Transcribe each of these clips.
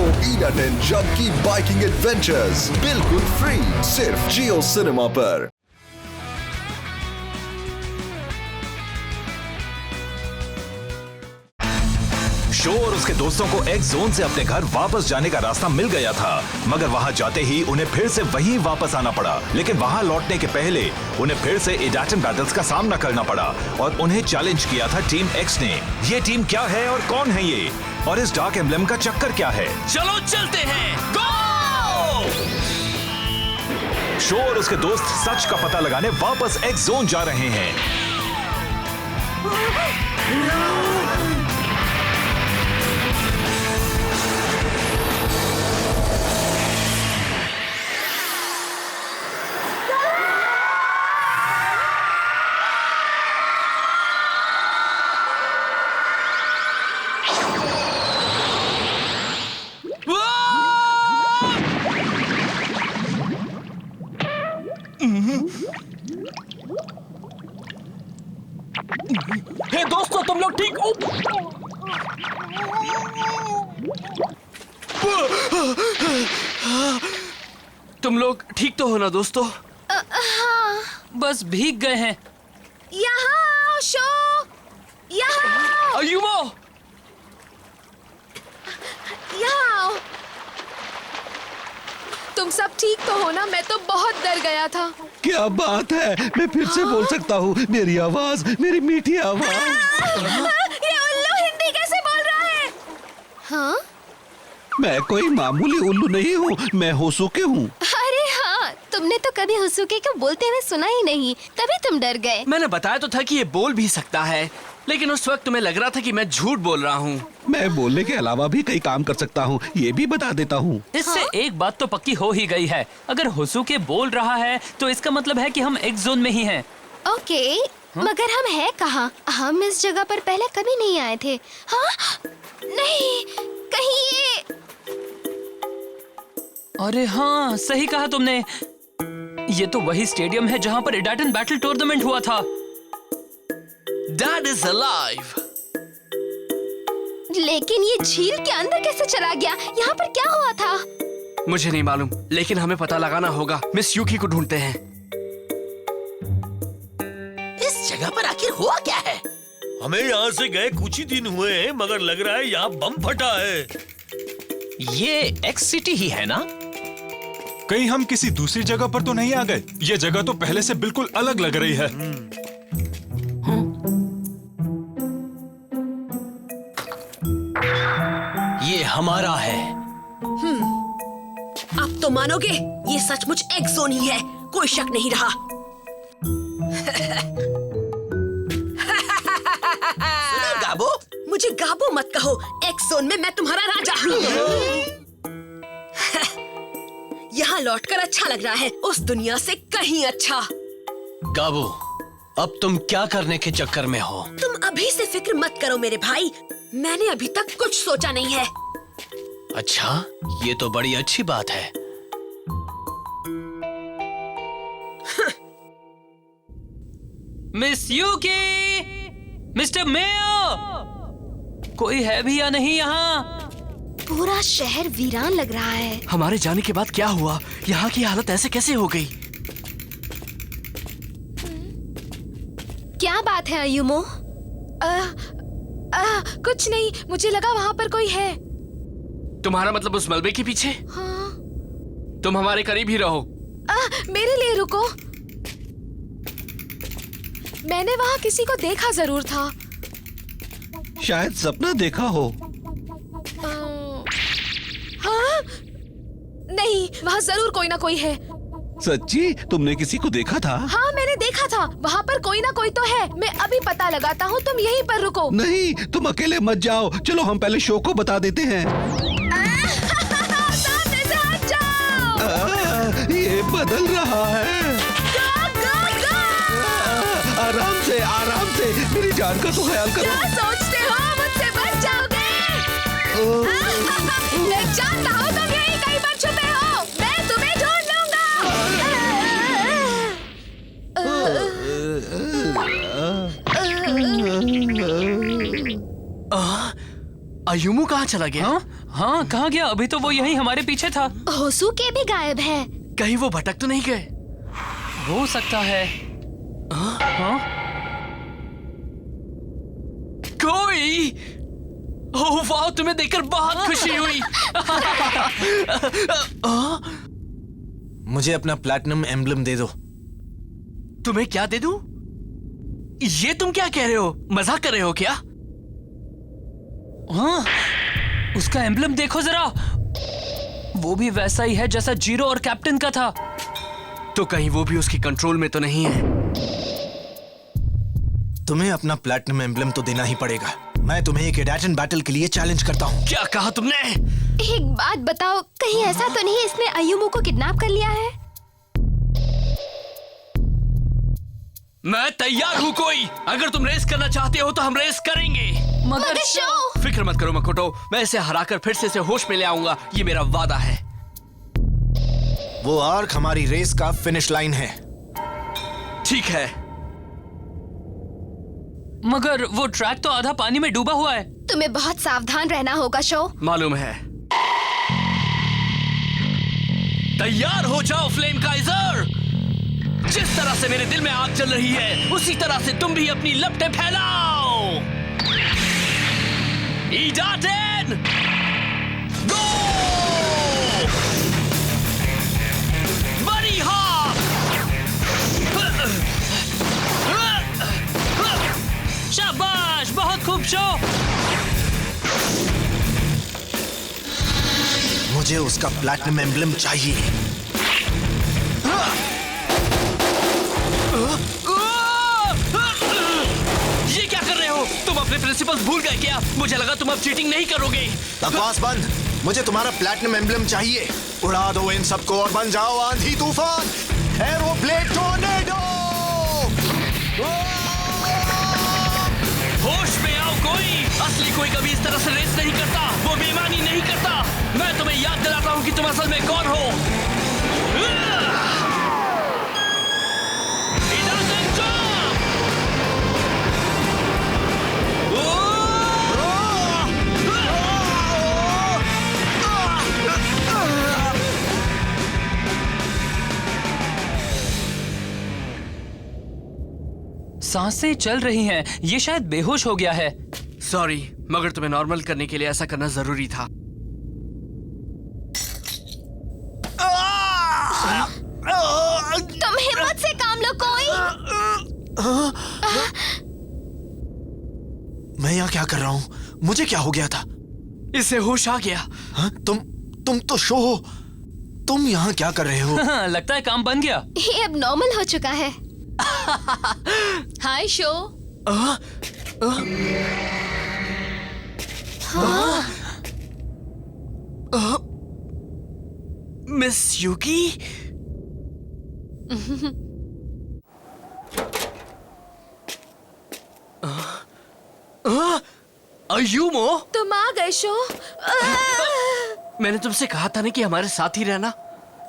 देखो ईडाटन जंप की biking adventures बिल्कुल फ्री सिर्फ जियो सिनेमा पर। शो और उसके दोस्तों को एक्स जोन से अपने घर वापस जाने का रास्ता मिल गया था, मगर वहां जाते ही उन्हें फिर से वहीं वापस आना पड़ा। लेकिन वहां लौटने के पहले उन्हें फिर से ईडाटन बैटल्स का सामना करना पड़ा और उन्हें चैलेंज किया था टीम एक्स ने। ये टीम क्या है और कौन है ये, और इस डार्क एम्ब्लेम का चक्कर क्या है? चलो चलते हैं, गो! शो और उसके दोस्त सच का पता लगाने वापस एक्स जोन जा रहे हैं। हे दोस्तों, तुम लोग ठीक हो? तुम लोग ठीक तो हो ना दोस्तों? हाँ। बस भीग गए हैं। यहाँ आओ शो, यहाँ अयुमो, यहाँ आओ। तुम सब ठीक तो हो ना? मैं तो बहुत डर गया था। क्या बात है, मैं फिर से बोल सकता हूँ। मेरी आवाज, मेरी मीठी आवाज। ये उल्लू हिंदी कैसे बोल रहा है? हाँ? मैं कोई मामूली उल्लू नहीं हूँ, मैं होसुके हूँ। अरे हाँ, तुमने तो कभी हुसुके को बोलते हुए सुना ही नहीं, तभी तुम डर गए। मैंने बताया तो था कि ये बोल भी सकता है, लेकिन उस वक्त तुम्हें लग रहा था कि मैं झूठ बोल रहा हूँ। मैं बोलने के अलावा भी कई काम कर सकता हूँ, ये भी बता देता हूँ। इससे एक बात तो पक्की हो ही गई है, अगर हुसुके बोल रहा है तो इसका मतलब है कि हम एक्स जोन में ही हैं। ओके, मगर हम हैं कहाँ? हम इस जगह पर पहले कभी नहीं आए थे। हाँ? नहीं, कहीं ये... अरे हाँ, सही कहा तुमने। ये तो वही स्टेडियम है जहाँ पर ईडाटन बैटल टूर्नामेंट हुआ था। Dad is alive. लेकिन ये झील के अंदर कैसे चला गया? यहाँ पर क्या हुआ था? मुझे नहीं मालूम, लेकिन हमें पता लगाना होगा। मिस यूकी को ढूंढते हैं। इस जगह पर आखिर हुआ क्या है? हमें यहाँ से गए कुछ ही दिन हुए हैं, मगर लग रहा है यहाँ बम फटा है। ये एक्स सिटी ही है ना? कहीं हम किसी दूसरी जगह पर तो नहीं आ गए? ये जगह तो पहले से बिल्कुल अलग लग रही है। ये हमारा है। अब तो मानोगे, ये सचमुच एक्स जोन ही है, कोई शक नहीं रहा। सुनो गाबो, मुझे गाबो मत कहो। एक्स जोन में मैं तुम्हारा राजा हूँ। यहाँ लौटकर अच्छा लग रहा है, उस दुनिया से कहीं अच्छा। गाबू, अब तुम क्या करने के चक्कर में हो? तुम अभी से फिक्र मत करो मेरे भाई, मैंने अभी तक कुछ सोचा नहीं है। अच्छा, ये तो बड़ी अच्छी बात है। मिस यूकी, मिस्टर मेयो, कोई है भी या नहीं यहाँ? पूरा शहर वीरान लग रहा है। हमारे जाने के बाद क्या हुआ? यहाँ की हालत ऐसे कैसे हो गई? क्या बात है अयुमो? कुछ नहीं, मुझे लगा वहाँ पर कोई है। तुम्हारा मतलब उस मलबे के पीछे? हाँ। तुम हमारे करीब ही रहो। मेरे लिए रुको। मैंने वहाँ किसी को देखा जरूर था। शायद सपना देखा हो। हाँ? नहीं, वहाँ जरूर कोई ना कोई है। सच्ची? तुमने किसी को देखा था? हाँ, मैंने देखा था। वहाँ पर कोई ना कोई तो है। मैं अभी पता लगाता हूँ, तुम यहीं पर रुको। नहीं, तुम अकेले मत जाओ। चलो हम पहले शो को बता देते हैं। सामने से हट जाओ। ये बदल रहा है। गो, गो, गो। आराम से, मेरी जान का तो ख्याल करो। क्या सोचते हो, मुझसे बच जाओगे? मैं जानता हूँ तुम यहीं कहीं पर छुपे हो। मैं तुम्हें ढूंढ लूंगा। अयुमू कहाँ चला गया? हाँ, कहाँ गया? अभी तो वो यहीं हमारे पीछे था। होसुके भी गायब है। कहीं वो भटक तो नहीं गए? हो सकता है। हाँ? कोई? ओह वाह, तुम्हें देखकर बहुत खुशी हुई। मुझे अपना प्लैटिनम एम्बलम दे दो। तुम्हें क्या दे दूं? ये तुम क्या कह रहे हो? मजाक कर रहे हो क्या? हाँ, उसका एम्बलम देखो जरा। वो भी वैसा ही है जैसा जीरो और कैप्टन का था। तो कहीं वो भी उसके कंट्रोल में तो नहीं है? तुम्हें अपना प्लैटिनम एम्बलम तो देना ही पड़ेगा। मैं तुम्हें एक एडाटन बैटल के लिए चैलेंज करता हूँ। क्या कहा तुमने? एक बात बताओ, कहीं ऐसा तो नहीं इसने अयुमू को किडनैप कर लिया है? मैं तैयार हूँ कोई। अगर तुम रेस करना चाहते हो तो हम रेस करेंगे। मगर शो! फिक्र मत करो मकोटो, मैं इसे हराकर फिर से इसे होश में ले आऊंगा। ये मेरा वादा है। वो आर्क हमारी रेस का फिनिश लाइन है। ठीक है। मगर वो ट्रैक तो आधा पानी में डूबा हुआ है। तुम्हें बहुत सावधान रहना होगा शो। मालूम है। तैयार हो जाओ फ्लेम काइजर। जिस तरह से मेरे दिल में आग जल रही है, उसी तरह से तुम भी अपनी लपटें फैलाओ। इडाटन गो! बड़ी हाथ! शाबाश, बहुत खूब शो। मुझे उसका प्लैटिनम एम्बलम चाहिए। ये क्या कर रहे हो? तुम अपने प्रिंसिपल्स भूल गए क्या? मुझे लगा तुम अब चीटिंग नहीं करोगे। बकवास बंद। मुझे तुम्हारा प्लैटिनम एम्बलम चाहिए। उड़ा दो इन सबको और बन जाओ आंधी तूफान, एरोप्लेन टोर्नेडो। होश में आओ कोई। असली कोई कभी इस तरह से रेस नहीं करता। वो बेईमानी नहीं करता। मैं तुम्हें याद दिलाता हूँ कि तुम असल में कौन हो। सांसें चल रही हैं। ये शायद बेहोश हो गया है। सॉरी, मगर तुम्हें नॉर्मल करने के लिए ऐसा करना जरूरी था। तुम हिम्मत से काम लो कोई। मैं यहाँ क्या कर रहा हूँ? मुझे क्या हो गया था? इसे होश आ गया। हाँ? तुम तो शो हो। तुम यहाँ क्या कर रहे हो? लगता है काम बन गया। ये अब नॉर्मल हो चुका है। Hi Sho. Miss Yuki? Ayumu? तुम आ गए शो। मैंने तुमसे कहा था ना कि हमारे साथ ही रहना।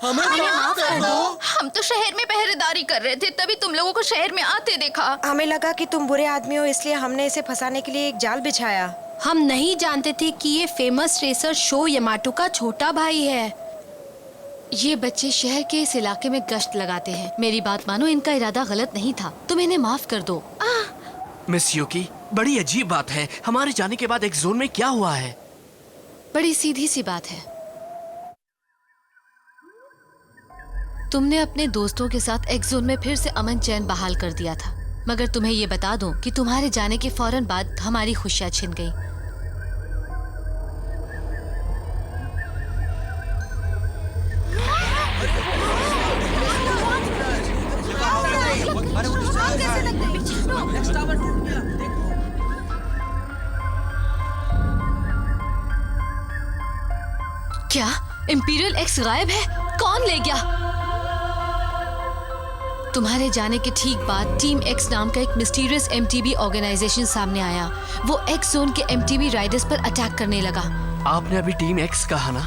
हमें माफ कर दो। हम तो शहर में पहरेदारी कर रहे थे, तभी तुम लोगों को शहर में आते देखा। हमें लगा कि तुम बुरे आदमी हो, इसलिए हमने इसे फंसाने के लिए एक जाल बिछाया। हम नहीं जानते थे कि ये फेमस रेसर शो यामाटो का छोटा भाई है। ये बच्चे शहर के इस इलाके में गश्त लगाते हैं। मेरी बात मानो, इनका इरादा गलत नहीं था। तुम इन्हें माफ कर दो। मिस युकी, बड़ी अजीब बात है। हमारे जाने के बाद एक जोन में क्या हुआ है? बड़ी सीधी सी बात है। तुमने अपने दोस्तों के साथ एक जोन में फिर से अमन चैन बहाल कर दिया था। मगर तुम्हें ये बता दूं कि तुम्हारे जाने के फौरन बाद हमारी खुशियां छिन गई। क्या इंपीरियल एक्स गायब है? कौन ले गया? तुम्हारे जाने के ठीक बाद टीम एक्स नाम का एक मिस्टीरियस एमटीबी ऑर्गेनाइजेशन सामने आया। वो एक्स जोन के एमटीबी राइडर्स पर अटैक करने लगा। आपने अभी टीम एक्स कहा ना?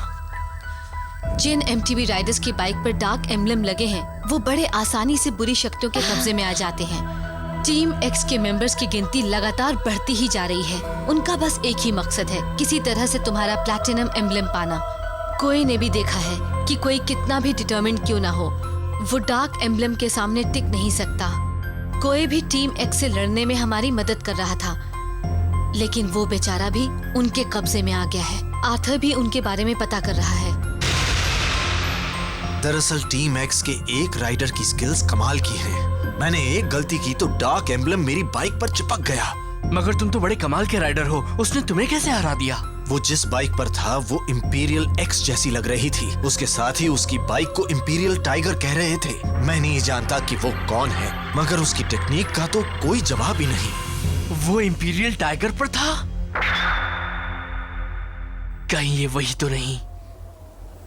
जिन एमटीबी राइडर्स की बाइक पर डार्क एम्बलम लगे हैं, वो बड़े आसानी से बुरी शक्तियों के कब्जे में आ जाते हैं। टीम एक्स के मेंबर्स की गिनती लगातार बढ़ती ही जा रही है। उनका बस एक ही मकसद है, किसी तरह से तुम्हारा प्लैटिनम एम्ब्लेम पाना। कोई ने भी देखा है कि कोई कितना भी डिटर्मिन्ड क्यों ना हो, वो डार्क एम्ब्लेम के सामने टिक नहीं सकता। कोई भी टीम एक्स से लड़ने में हमारी मदद कर रहा था, लेकिन वो बेचारा भी उनके कब्जे में आ गया है। आर्थर भी उनके बारे में पता कर रहा है। दरअसल टीम एक्स के एक राइडर की स्किल्स कमाल की हैं। मैंने एक गलती की तो डार्क एम्ब्लेम मेरी बाइक पर चिपक गया। मगर तुम तो बड़े कमाल के राइडर हो, उसने तुम्हें कैसे हरा दिया? वो जिस बाइक पर था वो इंपीरियल एक्स जैसी लग रही थी। उसके साथ ही उसकी बाइक को इंपीरियल टाइगर कह रहे थे। मैं नहीं जानता कि वो कौन है, मगर उसकी टेक्निक का तो कोई जवाब ही नहीं। वो इंपीरियल टाइगर पर था? कहीं ये वही तो नहीं?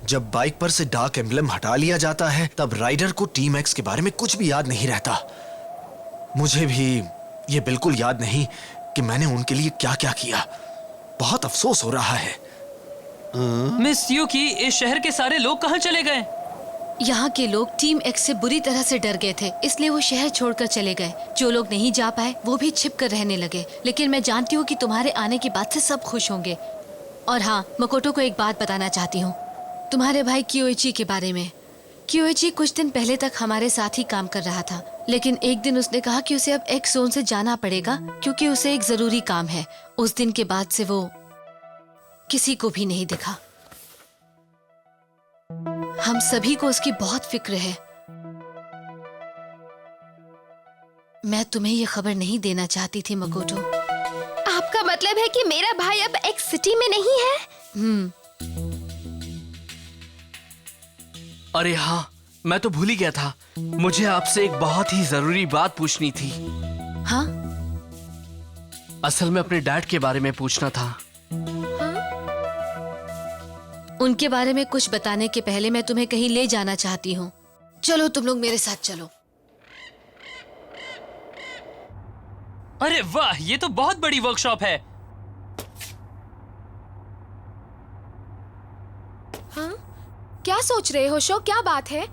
जब बाइक पर से डार्क एम्ब्लेम हटा लिया जाता है तब राइडर को टीम एक्स के बारे में कुछ भी याद नहीं रहता। मुझे भी ये बिल्कुल याद नहीं कि मैंने उनके लिए क्या क्या किया। बहुत अफसोस हो रहा है। मिस यूकी, इस शहर के सारे लोग कहाँ चले गए? यहाँ के लोग टीम एक्स से बुरी तरह से डर गए थे, इसलिए वो शहर छोड़कर चले गए। जो लोग नहीं जा पाए वो भी छिप कर रहने लगे। लेकिन मैं जानती हूँ कि तुम्हारे आने की बात से सब खुश होंगे। और हाँ, मकोटो को एक बात बताना चाहती हूँ, तुम्हारे भाई कियोइची के बारे में। कियोइची कुछ दिन पहले तक हमारे साथ ही काम कर रहा था, लेकिन एक दिन उसने कहा कि उसे अब एक्स जोन से जाना पड़ेगा क्योंकि उसे एक जरूरी काम है। उस दिन के बाद से वो किसी को भी नहीं दिखा। हम सभी को उसकी बहुत फिक्र है। मैं तुम्हें ये खबर नहीं देना चाहती थी मकोटो। आपका मतलब है कि मेरा भाई अब एक्स सिटी में नहीं है? अरे हाँ, मैं तो भूल ही गया था। मुझे आपसे एक बहुत ही जरूरी बात पूछनी थी। हाँ? असल में अपने डैड के बारे में पूछना था। हाँ? उनके बारे में कुछ बताने के पहले मैं तुम्हें कहीं ले जाना चाहती हूँ। चलो तुम लोग मेरे साथ चलो। अरे वाह, ये तो बहुत बड़ी वर्कशॉप है। हाँ? क्या सोच रहे हो शो? क्या बात है?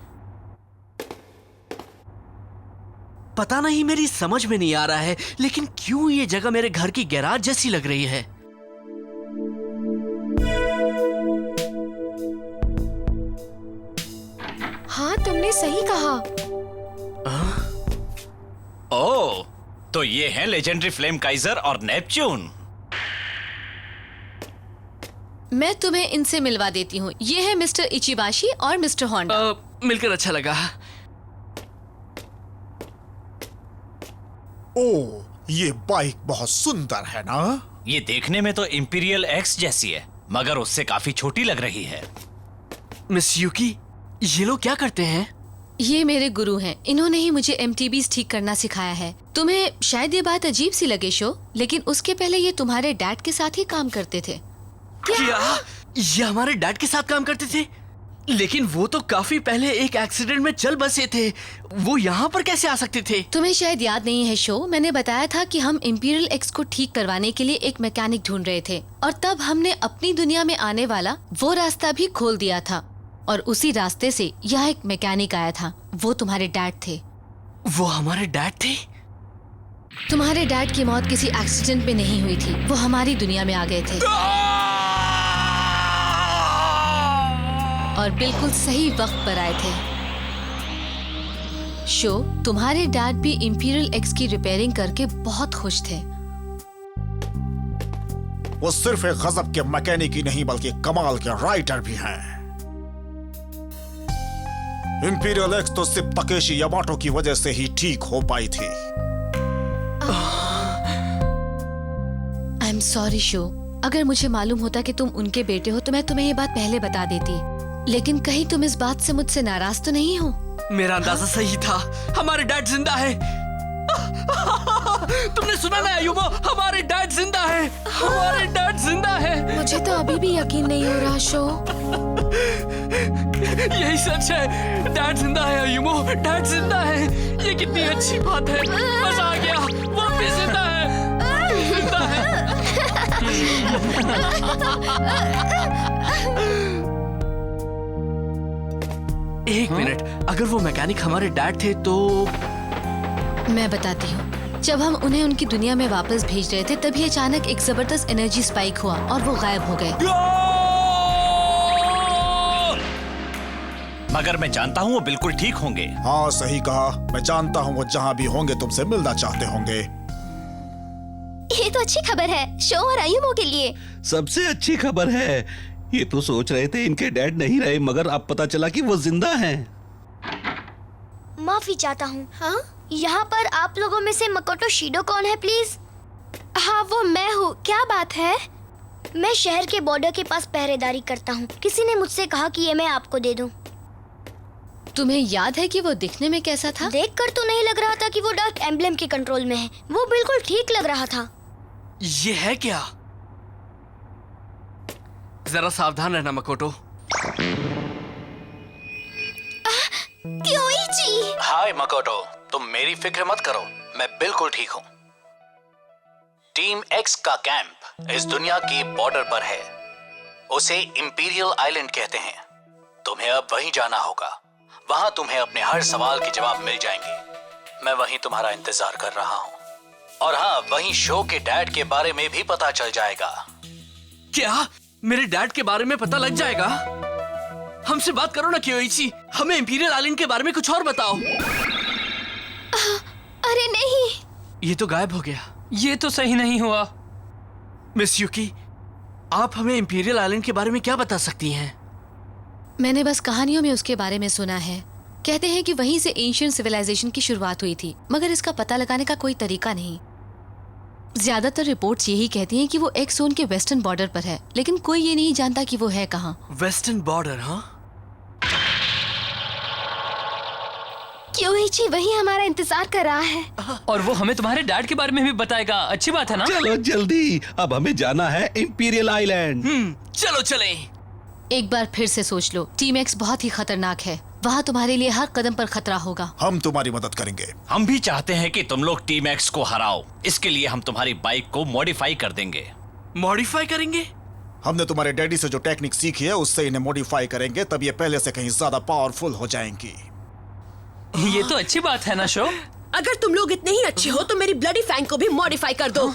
पता नहीं, मेरी समझ में नहीं आ रहा है, लेकिन क्यों ये जगह मेरे घर की गैराज जैसी लग रही है। हाँ, तुमने सही कहा। ओह, तो ये हैं लेजेंडरी फ्लेम काइजर और नेपच्यून। मैं तुम्हें इनसे मिलवा देती हूँ। ये है मिस्टर इचिबाशी और मिस्टर होंडा। मिलकर अच्छा लगा। ओह, ये बाइक बहुत सुंदर है ना? ये देखने में तो इंपीरियल एक्स जैसी है, मगर उससे काफी छोटी लग रही है। मिस यूकी, ये लोग क्या करते हैं? ये मेरे गुरु हैं। इन्होंने ही मुझे एमटीबीज ठीक करना सिखाया है। तुम्हें शायद ये बात अजीब सी लगे शो, लेकिन उसके पहले ये तुम्हारे डैड के साथ ही काम करते थे। क्या? ये हमारे डैड के साथ काम करते थे? लेकिन वो तो काफी पहले एक एक्सीडेंट में चल बसे थे। वो यहाँ पर कैसे आ सकते थे? तुम्हें शायद याद नहीं है शो, मैंने बताया था कि हम इंपीरियल एक्स को ठीक करवाने के लिए एक मैकेनिक ढूंढ रहे थे, और तब हमने अपनी दुनिया में आने वाला वो रास्ता भी खोल दिया था, और उसी रास्ते से यहाँ एक मैकेनिक आया था। वो तुम्हारे डैड थे। वो हमारे डैड थे? तुम्हारे डैड की मौत किसी एक्सीडेंट में नहीं हुई थी, वो हमारी दुनिया में आ गए थे और बिल्कुल सही वक्त पर आए थे। शो, तुम्हारे डैड भी इंपीरियल एक्स की रिपेयरिंग करके बहुत खुश थे। वो सिर्फ एक गजब के मैकेनिक ही नहीं बल्कि कमाल के राइटर भी हैं। इंपीरियल एक्स तो सिर्फ तकेशी यामाटो की वजह से ही ठीक हो पाई थी। आई एम सॉरी शो, अगर मुझे मालूम होता कि तुम उनके बेटे हो तो मैं तुम्हें ये बात पहले बता देती, लेकिन कहीं तुम इस बात से मुझसे नाराज तो नहीं हो? मेरा अंदाजा सही था, हमारे डैड जिंदा है। तुमने सुना ना अयुमो, हमारे डैड जिंदा है। हमारे डैड जिंदा है। मुझे तो अभी भी यकीन नहीं हो रहा शो। यही सच है, डैड जिंदा है अयुमो, डैड जिंदा है। ये कितनी अच्छी बात है, मजा आ गया, वो भी जिंदा है, जिंदा है। एक मिनट, अगर वो मैकेनिक हमारे डैड थे तो मैं बताती हूँ। जब हम उन्हें उनकी दुनिया में वापस भेज रहे थे तभी अचानक एक जबरदस्त एनर्जी स्पाइक हुआ और वो गायब हो गए। मगर मैं जानता हूँ वो बिल्कुल ठीक होंगे। हाँ सही कहा, मैं जानता हूँ वो जहाँ भी होंगे तुमसे मिलना चाहते होंगे। ये तो अच्छी खबर है शो और आयुमो के लिए। सबसे अच्छी खबर है, ये तो सोच रहे थे इनके डैड नहीं रहे मगर अब पता चला कि वो जिंदा हैं। माफी चाहता हूँ। हाँ? यहाँ पर आप लोगों में से मकोटो शिडो कौन है प्लीज? हाँ वो मैं हूँ। क्या बात है? मैं शहर के बॉर्डर के पास पहरेदारी करता हूँ। किसी ने मुझसे कहा कि ये मैं आपको दे दूँ। तुम्हें याद है कि वो दिखने में कैसा था? देखकर तो नहीं लग रहा था कि वो डार्क एम्बलम के कंट्रोल में है। वो बिल्कुल ठीक लग रहा था। ये है क्या? जरा सावधान रहना मकोटो। क्योइची। हाय मकोटो, तुम मेरी फिक्र मत करो, मैं बिल्कुल ठीक हूँ। टीम एक्स का कैंप इस दुनिया के बॉर्डर पर है। उसे इंपीरियल आइलैंड कहते हैं। तुम्हें अब वहीं जाना होगा। वहां तुम्हें अपने हर सवाल के जवाब मिल जाएंगे। मैं वहीं तुम्हारा इंतजार कर रहा हूँ। और हाँ, वहीं शो के डैड के बारे में भी पता चल जाएगा। क्या मेरे डैड के बारे में पता लग जाएगा? हमसे बात करो ना क्योइची, हमें इंपीरियल आइलैंड के बारे में कुछ और बताओ। अरे नहीं, ये तो गायब हो गया। ये तो सही नहीं हुआ। मिस युकी, आप हमें इंपीरियल आइलैंड के बारे में क्या बता सकती हैं? मैंने बस कहानियों में उसके बारे में सुना है। कहते हैं कि वहीं से एंशिएंट सिविलाइजेशन की शुरुआत हुई थी, मगर इसका पता लगाने का कोई तरीका नहीं। ज्यादातर रिपोर्ट्स यही कहती हैं कि वो एक्स जोन के वेस्टर्न बॉर्डर पर है, लेकिन कोई ये नहीं जानता कि वो है कहाँ। Western border? हाँ, क्योइची वही हमारा इंतजार कर रहा है। और वो हमें तुम्हारे डैड के बारे में भी बताएगा। अच्छी बात है ना? चलो जल्दी, अब हमें जाना है इंपीरियल आइलैंड। चलो चलें। एक बार फिर से सोच लो, टीम एक्स बहुत ही खतरनाक है। वहाँ तुम्हारे लिए हर कदम पर खतरा होगा। हम तुम्हारी मदद करेंगे। हम भी चाहते हैं कि तुम लोग टीम एक्स को हराओ। इसके लिए हम तुम्हारी बाइक को मॉडिफाई कर देंगे। मॉडिफाई करेंगे? हमने तुम्हारे डैडी से जो टेक्निक सीखी है उससे इन्हें मॉडिफाई करेंगे, तब ये पहले से कहीं ज्यादा पावरफुल हो जाएंगी। ये तो अच्छी बात है ना शो? अगर तुम लोग इतने ही अच्छे हो तो मेरी ब्लडी फैंग को भी मॉडिफाई कर दो।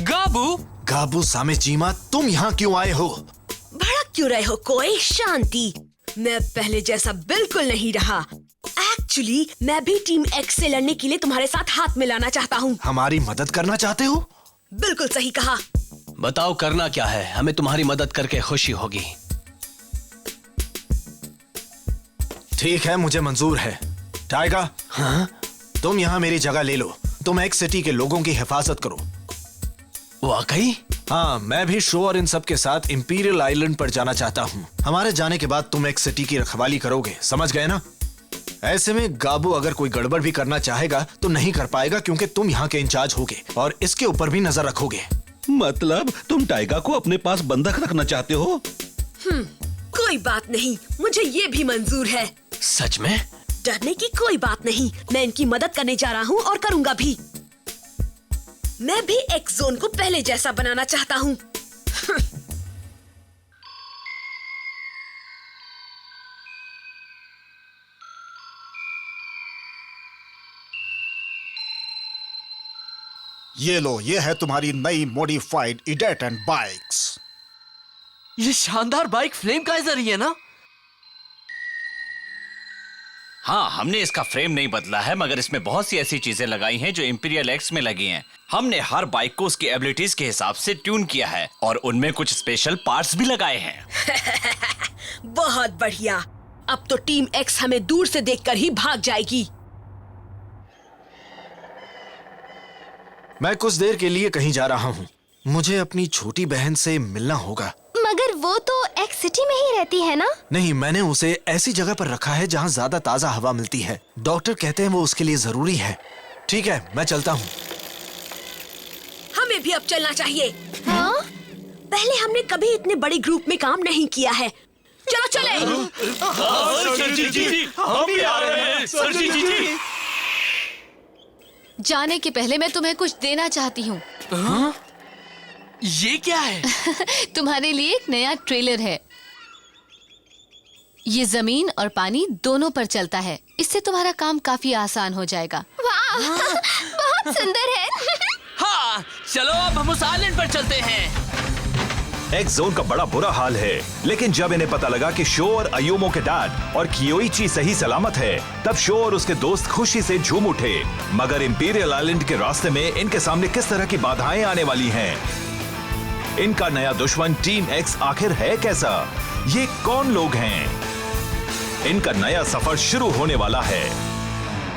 गाबू गाबू सामेजीमा, तुम यहाँ क्यों आए हो? भड़क क्यों रहे हो? कोई शांति। मैं पहले जैसा बिल्कुल नहीं रहा। एक्चुअली मैं भी टीम एक्स से लड़ने के लिए तुम्हारे साथ हाथ मिलाना चाहता हूँ। हमारी मदद करना चाहते हो? बिल्कुल सही कहा। बताओ करना क्या है, हमें तुम्हारी मदद करके खुशी होगी। ठीक है, मुझे मंजूर है। टाइगर, हाँ? तुम यहाँ मेरी जगह ले लो। तुम एक्स सिटी के लोगों की हिफाजत करो। वाकई? हाँ, मैं भी शो और इन सब के साथ इंपीरियल आइलैंड पर जाना चाहता हूँ। हमारे जाने के बाद तुम एक्स सिटी की रखवाली करोगे, समझ गए ना? ऐसे में गाबू अगर कोई गड़बड़ भी करना चाहेगा तो नहीं कर पाएगा, क्योंकि तुम यहाँ के इंचार्ज होगे और इसके ऊपर भी नजर रखोगे। मतलब तुम टाइगर को अपने पास बंधक रखना चाहते हो? कोई बात नहीं, मुझे ये भी मंजूर है। सच में? डरने की कोई बात नहीं। मैं इनकी मदद करने जा रहा हूँ और करूँगा भी। मैं भी एक्स जोन को पहले जैसा बनाना चाहता हूँ। ये लो, ये है तुम्हारी नई मॉडिफाइड इडेट एंड बाइक्स। ये शानदार बाइक फ्लेम काइजर ही है ना? हाँ, हमने इसका फ्रेम नहीं बदला है, मगर इसमें बहुत सी ऐसी चीजें लगाई हैं जो इंपीरियल एक्स में लगी हैं। हमने हर बाइक को उसकी एबिलिटीज के हिसाब से ट्यून किया है और उनमें कुछ स्पेशल पार्ट्स भी लगाए हैं। बहुत बढ़िया। अब तो टीम एक्स हमें दूर से देखकर ही भाग जाएगी। मैं कुछ देर के लिए कहीं जा रहा हूँ। मुझे अपनी छोटी बहन से मिलना होगा। मगर वो तो एक्स सिटी में ही रहती है ना? नहीं, मैंने उसे ऐसी जगह पर रखा है जहाँ ज्यादा ताजा हवा मिलती है। डॉक्टर कहते हैं वो उसके लिए जरूरी है। ठीक है, मैं चलता हूँ। हमें भी अब चलना चाहिए। हाँ? पहले हमने कभी इतने बड़े ग्रुप में काम नहीं किया है। चलो चले। हम भी आ रहे हैं। सरजी जी। जाने के पहले मैं तुम्हें कुछ देना चाहती हूँ। ये क्या है? तुम्हारे लिए एक नया ट्रेलर है। ये जमीन और पानी दोनों पर चलता है, इससे तुम्हारा काम काफी आसान हो जाएगा। वाह, बहुत सुंदर है। हाँ, चलो अब हम उस आइलैंड पर चलते हैं। एक्स जोन का बड़ा बुरा हाल है, लेकिन जब इन्हें पता लगा कि शो और अयुमो के डैड और कियोइची सही सलामत है, तब शो और उसके दोस्त खुशी से झूम उठे। मगर इंपीरियल आइलैंड के रास्ते में इनके सामने किस तरह की बाधाएं आने वाली हैं? इनका नया दुश्मन टीम एक्स आखिर है कैसा? ये कौन लोग हैं? इनका नया सफर शुरू होने वाला है।